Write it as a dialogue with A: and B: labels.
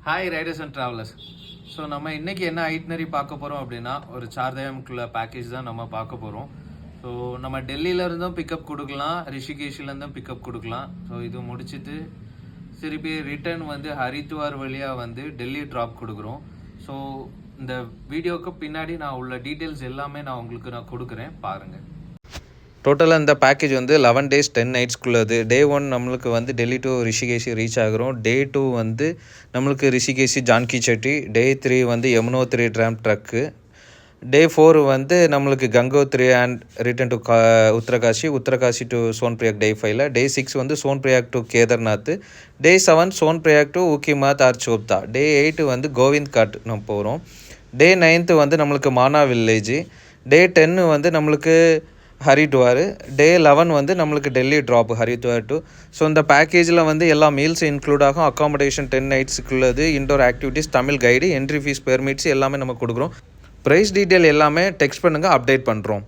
A: Hi Riders and travellers. So நம்ம இன்றைக்கி என்ன ஐட்னரி பார்க்க போகிறோம் அப்படின்னா, ஒரு 4 தயம்குள்ள பேக்கேஜ் தான் நம்ம பார்க்க போகிறோம். ஸோ நம்ம டெல்லியிலேருந்தும் பிக்கப் கொடுக்கலாம், ரிஷிகேஷ்லேருந்தும் பிக்கப் கொடுக்கலாம். ஸோ இது முடிச்சுட்டு திருப்பி ரிட்டர்ன் வந்து ஹரித்வார் வழியாக வந்து டெல்லி ட்ராப் கொடுக்குறோம். ஸோ இந்த வீடியோவுக்கு பின்னாடி நான் உள்ள டீட்டெயில்ஸ் எல்லாமே நான் உங்களுக்கு கொடுக்குறேன், பாருங்கள். டோட்டலாக இந்த பேக்கேஜ் வந்து 11 days 10 nights டே 1 நம்மளுக்கு வந்து டெல்லி டு ரிஷிகேஷி ரீச் ஆகிறோம். டே 2 வந்து நம்மளுக்கு ரிஷிகேஷி ஜான்கி செட்டி. டே 3 வந்து யமுனோத்ரி ட்ராம் ட்ரக்கு. டே 4 வந்து நம்மளுக்கு Gangotri and return to Uttarkashi to Sonprayag day 5ல. டே 6 வந்து Sonprayag to Kedarnath. Day 7 Sonprayag to Ukhimath or Chopta. Day 8 வந்து கோவிந்த் காட் நம்ம போகிறோம். டே 9 வந்து நம்மளுக்கு மானா வில்லேஜ். டே 10 வந்து நம்மளுக்கு ஹரித்வார். டே 11 வந்து நம்மளுக்கு Delhi drop Haridwar to. So இந்த பேக்கேஜில் வந்து எல்லா மீல்ஸ் இன்க்ளூட் ஆகும். அக்காமடேஷன் 10 நைட்ஸுக்குள்ளது, indoor activities, Tamil guide, entry fees, permits எல்லாமே நம்ம கொடுக்குறோம். ப்ரைஸ் டீட்டெயில் எல்லாமே டெக்ஸ்ட் பண்ணுங்கள், அப்டேட் பண்ணுறோம்.